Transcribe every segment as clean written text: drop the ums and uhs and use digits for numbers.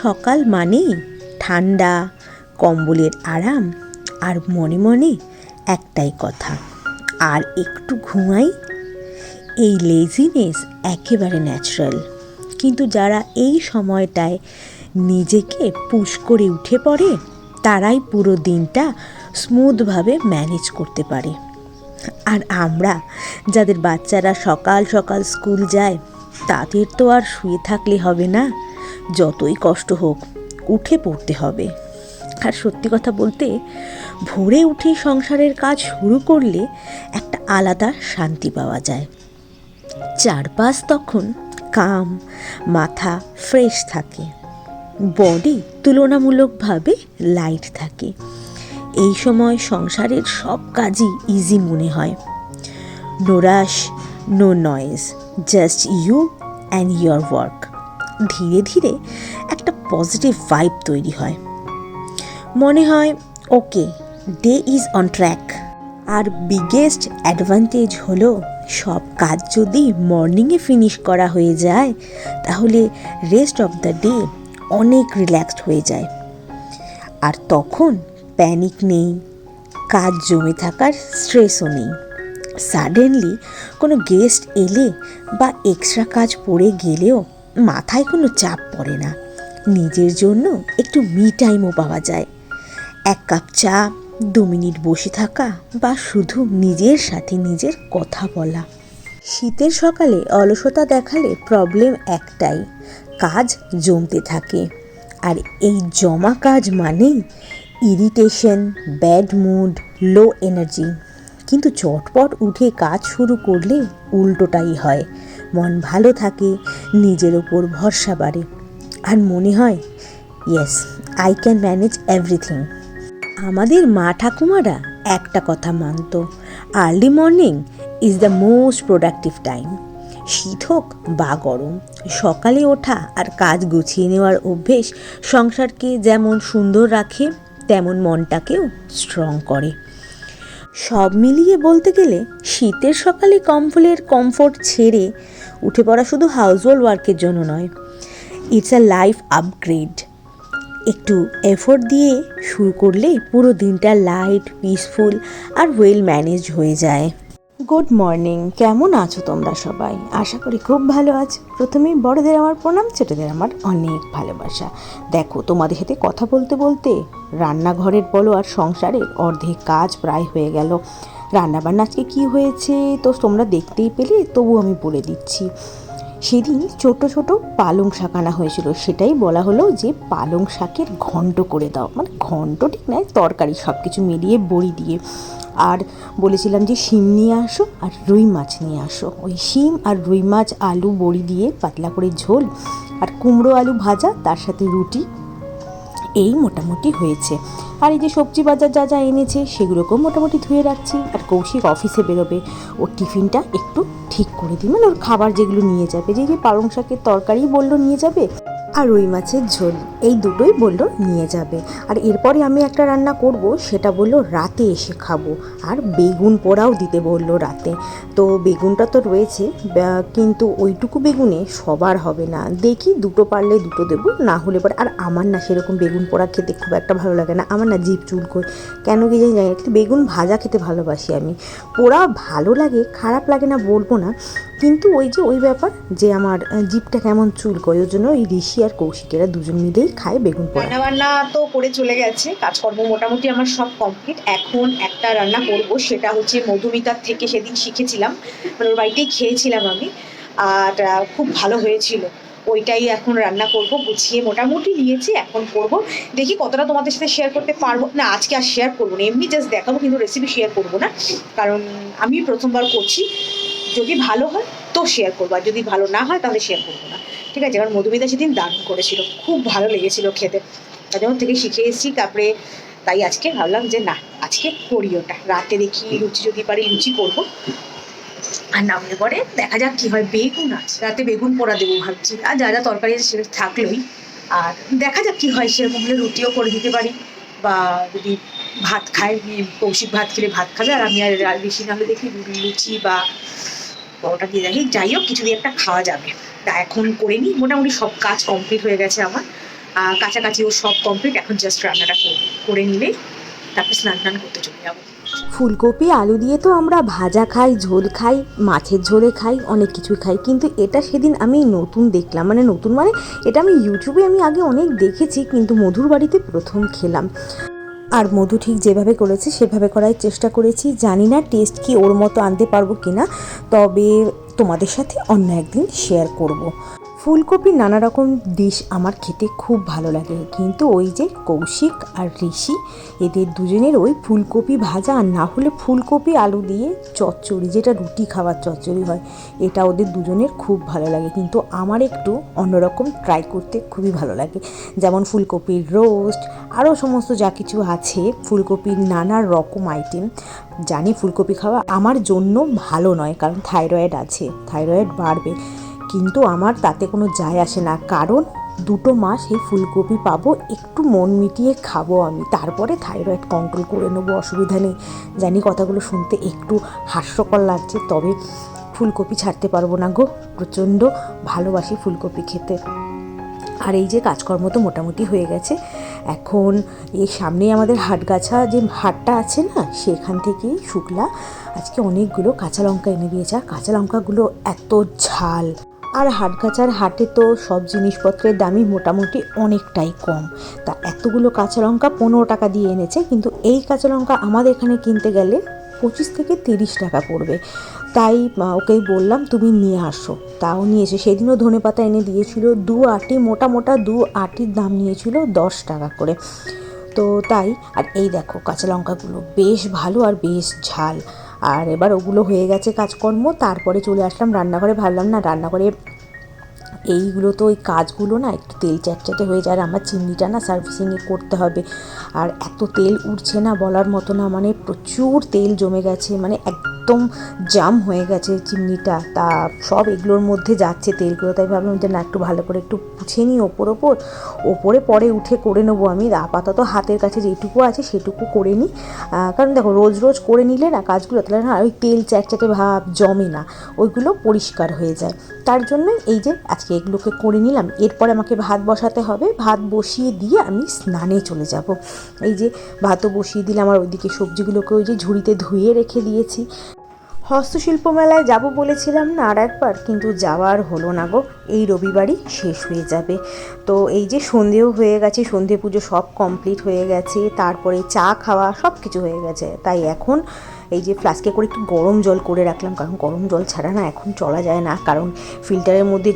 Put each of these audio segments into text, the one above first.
সকাল মানেই ঠান্ডা, কম্বলের আরাম, আর মনে মনে একটাই কথা, আর একটু ঘুমাই। এই লেজিনেস একেবারে ন্যাচারাল, কিন্তু যারা এই সময়টায় নিজেকে পুশ করে উঠে পড়ে তারাই পুরো দিনটা স্মুথভাবে ম্যানেজ করতে পারে। আর আমরা যাদের বাচ্চারা সকাল সকাল স্কুল যায়, তাদের তো আর শুয়ে থাকলে হবে না, যতই কষ্ট হোক উঠে পড়তে হবে। আর সত্যি কথা বলতে, ভোরে উঠে সংসারের কাজ শুরু করলে একটা আলাদা শান্তি পাওয়া যায়। চারপাশ তখন কাম, মাথা ফ্রেশ থাকে, বডি তুলনামূলকভাবে লাইট থাকে। এই সময় সংসারের সব কাজই ইজি মনে হয়। No rush, no noise, just you and your work. ধীরে ধীরে একটা পজিটিভ ভাইব তৈরি হয়, মনে হয় okay, day is on track. আর বিগেস্ট অ্যাডভান্টেজ হলো, সব কাজ যদি মর্নিংয়ে ফিনিশ করা হয়ে যায় তাহলে রেস্ট অফ দ্য ডে অনেক রিল্যাক্সড হয়ে যায়। আর তখন প্যানিক নেই, কাজ জমে থাকার স্ট্রেসও নেই। সাডেনলি কোনো গেস্ট এলে বা এক্সট্রা কাজ পড়ে গেলেও মাথায় কোনো চাপ পড়ে না। নিজের জন্য একটু মি টাইমও পাওয়া যায়। এক কাপ চা, 2 মিনিট বসে থাকা, বা শুধু নিজের সাথে নিজের কথা বলা। শীতের সকালে অলসতা দেখালে প্রবলেম একটাই, কাজ জমতে থাকে। আর এই জমা কাজ মানেই irritation, bad mood, low energy. কিন্তু চটপট উঠে কাজ শুরু করলে উল্টোটাই হয়, মন ভালো থাকে, নিজের ওপর ভরসা বাড়ে, আর মনে হয় yes, I can manage everything. আমাদের মা ঠাকুমারা একটা কথা মানত, early morning is the most productive time. শীত হোক বা গরম, সকালে ওঠা আর কাজ গুছিয়ে নেওয়ার অভ্যেস সংসারকে যেমন সুন্দর রাখে তেমন মনটাকেও স্ট্রং করে। সব মিলিয়ে বলতে গেলে শীতের সকালে কম্বলের কমফোর্ট ছেড়ে উঠে পড়া শুধু হাউসহোল্ড ওয়ার্কের জন্য নয়, ইটস আ লাইফ আপগ্রেড। একটু এফোর্ট দিয়ে শুরু করলে পুরো দিনটা light, peaceful are well managed হয়ে যায়। গুড মর্নিং, কেমন আছো তোমরা সবাই? আশা করি খুব ভালো আছো। প্রথমেই বড়দের আমার প্রণাম, ছোটদের আমার অনেক ভালোবাসা। দেখো, তোমাদের সাথে কথা বলতে বলতে রান্নাঘরের বলো আর সংসারের অর্ধেক কাজ প্রায় হয়ে গেল। রান্নাবান্না আজকে কী হয়েছে তো তোমরা দেখতেই পেলে, তবু আমি বলে দিচ্ছি। সেদিন ছোট ছোট পালং শাক আনা হয়েছিল, সেটাই বলা হলো যে পালং শাকের ঘন্ট করে দাও, মানে ঘন্ট ঠিক নয়, তরকারি সব কিছু মিলিয়ে বড়ি দিয়ে। আর বলেছিলাম যে শিম নিয়ে আসো আর রুই মাছ নিয়ে আসো। ওই শিম আর রুই মাছ, আলু বড়ি দিয়ে পাতলা করে ঝোল, আর কুমড়ো আলু ভাজা, তার সাথে রুটি, এই মোটামুটি হয়েছে। আর এই যে সবজি বাজার যা যা এনেছে সেগুলোকেও মোটামুটি ধুয়ে রাখছি। আর কৌশিক অফিসে বেরোবে, ওর টিফিনটা একটু ঠিক করে দিই, মানে ওর খাবার যেগুলো নিয়ে যাবে, যে পালং শাকের তরকারি বললো নিয়ে যাবে, আর রুই মাছের ঝোল, এই দুটোই বললো নিয়ে যাবে। আর এরপরে আমি একটা রান্না করব, সেটা বললো রাতে এসে খাবো। আর বেগুন পোড়াও দিতে বললো রাতে। তো বেগুনটা তো রয়েছে, কিন্তু ওইটুকু বেগুনে সবার হবে না, দেখি দুটো পারলে দুটো দেবো, না হলে পরে। আর আমার না সেরকম বেগুন পোড়া খেতে খুব একটা ভালো লাগে না, আমার না জিভ চুলকোয়, কেন কি জানি না। কিন্তু বেগুন ভাজা খেতে ভালোবাসি আমি, পোড়া ভালো লাগে, খারাপ লাগে না বলবো না, কিন্তু ওই যে ওই ব্যাপার যে আমার জিভটা কেমন চুলকোয়, ওই জন্য ওই ঋষি আর কৌশিকেরা দুজন মিলেই খায় বেগুন পোড়া। রান্নাবান্না তো করে চলে গেছে, কাজকর্ম মোটামুটি আমার সব কমপ্লিট। এখন একটা রান্না করব, সেটা হচ্ছে মধুমিতার থেকে সেদিন শিখেছিলাম, মানে ওর বাড়িতেই খেয়েছিলাম আমি, আর খুব ভালো হয়েছিল। ওইটাই এখন রান্না করব, গুছিয়ে মোটামুটি নিয়েছি, এখন করব। দেখি কতটা তোমাদের সাথে শেয়ার করতে পারবো। না, আজকে আর শেয়ার করবো না, এমনি জাস্ট দেখাবো, কিন্তু রেসিপি শেয়ার করবো না, কারণ আমি প্রথমবার করছি। যদি ভালো হয় তো শেয়ার করবো, আর যদি ভালো না হয় তাহলে শেয়ার করবো না, ঠিক আছে? কারণ মধুমিতা সেদিন দারুণ করেছিল, খুব ভালো লেগেছিল খেতে, তার জন্য থেকে শিখে এসেছি। তারপরে তাই আজকে ভাবলাম যে না, আজকে করি ওটা। রাতে দেখি লুচি যদি পারি লুচি করবো, আর নামলে পরে দেখা যাক কি হয়। বেগুন আছে, রাতে বেগুন পোড়া দেবো ভাবছি, আর যা যা তরকারি সেটা থাকলোই। আর দেখা যাক কি হয়, সেরকম হলে রুটিও করে দিতে পারি, বা যদি ভাত খায়, কৌশিক ভাত খেলে ভাত খাবে, আর আমি আর বেশি নাহলে দেখি লুচি বা পরোটা দিয়ে দেখি, যাই হোক কিছু দিয়ে একটা খাওয়া যাবে। তা এখন করে নিই, মোটামুটি সব কাজ কমপ্লিট হয়ে গেছে আমার। কাছাকাছিও সব কমপ্লিট। এখন জাস্ট রান্নাটা করে নিলেই তারপর স্নান করতে চলে যাবো। ফুলকপি আলু দিয়ে তো আমরা ভাজা খাই, ঝোল খাই, মাছের ঝোলে খাই, অনেক কিছুই খাই, কিন্তু এটা সেদিন আমি নতুন দেখলাম, নতুন এটা আমি ইউটিউবে আগে অনেক দেখেছি, কিন্তু মধুর বাড়িতে প্রথম খেলাম। আর মধু ঠিক যেভাবে করেছে সেভাবে করার চেষ্টা করেছি। জানি না টেস্ট কি ওর মতো আনতে পারবো কিনা, তবে তোমাদের সাথে অন্য একদিন শেয়ার করব। ফুলকপির নানা রকম ডিশ আমার খেতে খুব ভালো লাগে, কিন্তু ওই যে কৌশিক আর ঋষি, এদের দুজনের ওই ফুলকপি ভাজা আর না হলে ফুলকপি আলু দিয়ে চচ্চড়ি, যেটা রুটি খাওয়ার চচ্চড়ি হয়, এটা ওদের দুজনের খুব ভালো লাগে। কিন্তু আমার একটু অন্যরকম ট্রাই করতে খুবই ভালো লাগে, যেমন ফুলকপির রোস্ট, আরও সমস্ত যা কিছু আছে ফুলকপির নানা রকম আইটেম। জানি ফুলকপি খাওয়া আমার জন্য ভালো নয়, কারণ থাইরয়েড আছে, থাইরয়েড বাড়বে, কিন্তু আমার তাতে কোনো যায় আসে না, কারণ 2 মাস এই ফুলকপি পাবো, একটু মন মিটিয়ে খাবো আমি, তারপরে থাইরয়েড কন্ট্রোল করে নেবো, অসুবিধা নেই। জানি কথাগুলো শুনতে একটু হাস্যকর লাগছে, তবে ফুলকপি ছাড়তে পারবো না গো, প্রচণ্ড ভালোবাসি ফুলকপি খেতে। আর এই যে কাজকর্ম তো মোটামুটি হয়ে গেছে, এখন এই সামনেই আমাদের হাটগাছা যে হাটটা আছে না, সেখান থেকেই শুক্লা আজকে অনেকগুলো কাঁচা লঙ্কা এনে দিয়েছে। আর কাঁচা লঙ্কাগুলো এত ঝাল, আর হাটগাছার হাটে তো সব জিনিসপত্রের দামই মোটামুটি অনেকটাই কম, তা এতগুলো কাঁচা লঙ্কা 15 টাকা দিয়ে এনেছে, কিন্তু এই কাঁচা লঙ্কা আমাদের এখানে কিনতে গেলে 25 থেকে 30 টাকা পড়বে। তাই ওকেই বললাম তুমি নিয়ে আসো, তাও নিয়েছে। সেদিনও ধনেপাতা এনে দিয়েছিল 2 আঁটি, মোটা মোটা 2 আঁটির দাম নিয়েছিল 10 টাকা করে। তো তাই, আর এই দেখো কাঁচা লঙ্কাগুলো বেশ ভালো আর বেশ ঝাল। আর এবার ওগুলো হয়ে গেছে কাজকর্ম, তারপরে চলে আসলাম রান্নাঘরে। ভাবলাম না রান্নাঘরে এইগুলো তো ওই কাজগুলো না একটু তেল চ্যাটচ্যাটে হয়ে যায়, আর আমার চিমনিটা না সার্ভিসিংয়ে করতে হবে। আর এত তেল উঠছে না বলার মতো না, প্রচুর তেল জমে গেছে, একদম জাম হয়ে গেছে চিমনিটা, তা সব এগুলোর মধ্যে যাচ্ছে তেলগুলো। তাই ভাবলাম যে না একটু ভালো করে একটু পুছে নিই ওপরে পরে উঠে করে নেবো আমি। আপাতত হাতের কাছে যেটুকু আছে সেটুকু করে নিই, কারণ দেখো রোজ রোজ করে নিলে না কাজগুলো তাহলে না ওই তেল চ্যাটচ্যাটে ভাব জমে না, ওইগুলো পরিষ্কার হয়ে যায়। তার জন্য এই যে আজকে এগুলোকে করে নিলাম। এরপরে আমাকে ভাত বসাতে হবে, ভাত বসিয়ে দিয়ে আমি স্নানে চলে যাব। এই যে ভাতও বসিয়ে দিলাম, আর ওইদিকে সবজিগুলোকে ওই যে ঝুড়িতে ধুয়ে রেখে দিয়েছি। হস্তশিল্প মেলায় যাব বলেছিলাম না আর একবার, কিন্তু যাওয়ার হলো না গো, এই রবিবারই শেষ হয়ে যাবে। তো এই যে সন্ধেও হয়ে গেছে, সন্ধে পুজো সব কমপ্লিট হয়ে গেছে, তারপরে চা খাওয়া সব কিছু হয়ে গেছে। তাই এখন এই যে ফ্লাস্কে করে একটু গরম জল করে রাখলাম, কারণ গরম জল ছাড়া না এখন চলা যায় না, কারণ ফিল্টারের মধ্যে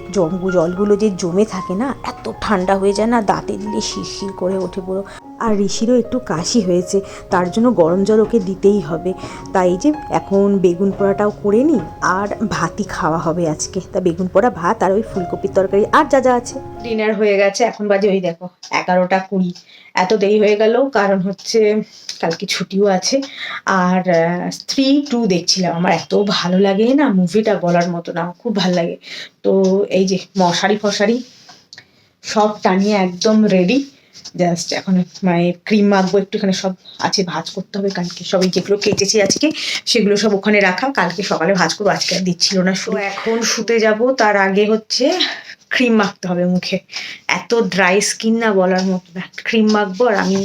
জলগুলো যে জমে থাকে না, এত ঠান্ডা হয়ে যায় না, দাঁতে দিলে শিরশির করে ওঠে পুরো। আর ঋষিরও একটু কাশি হয়েছে, তার জন্য গরম জল ওকে দিতেই হবে। তাই যে এখন বেগুন পোড়াটাও করে নিই, আর ভাতই খাওয়া হবে আজকে। তা বেগুন পোড়া, ভাত আর ওই ফুলকপির তরকারি আর যা যা আছে। ডিনার হয়ে গেছে, এখন বাজে ওই দেখো 11:20। এত দেরি হয়ে গেল কারণ হচ্ছে কালকে ছুটিও আছে। আর স্ত্রী 2 দেখছিলাম, আমার এত ভালো লাগে না মুভিটা, বলার মতো না, খুব ভালো লাগে। তো এই যে মশারি ফশারি সব টানিয়ে একদম রেডি, জাস্ট এখন ক্রিম মাখবো একটুখানি, সব আছে ভাজ করতে হবে কালকে, সবাই যেগুলো কেটেছি আজকে সেগুলো সব ওখানে রাখা, কালকে সকালে ভাজ করবো, আজকে আর দিচ্ছিল না। শুধু এখন শুতে যাব, তার আগে হচ্ছে ক্রিম মাখতে হবে মুখে, এত ড্রাই স্কিন না বলার মতো না। ক্রিম মাখবো, আর আমি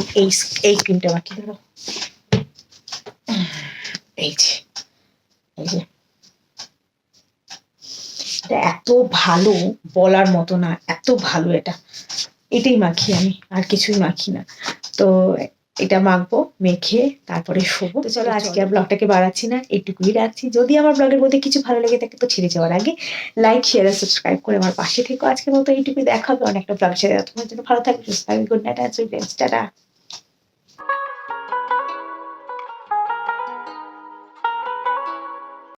এই ক্রিমটা মাখি, ধরো এই যে এটা এত ভালো বলার মতো না, এত ভালো এটাই মাখি আমি, আর কিছুই মাখি না। তো এটা মাখবো, মেখে তারপরে শোবো। তো চলো আজকে আর ব্লগটাকে বাড়াচ্ছি না, এইটুকুই রাখছি। যদি আমার ব্লগের মধ্যে কিছু ভালো লেগে থাকে তো ছেড়ে যাওয়ার আগে লাইক, শেয়ার আর সাবস্ক্রাইব করে আমার পাশে থেকো। আজকের মতো এইটুকুই, দেখা হবে অনেকটা ব্লগ ছেড়ে। তোমার জন্য ভালো থাকবে, সুস্থ থাকবে। Good night, tata.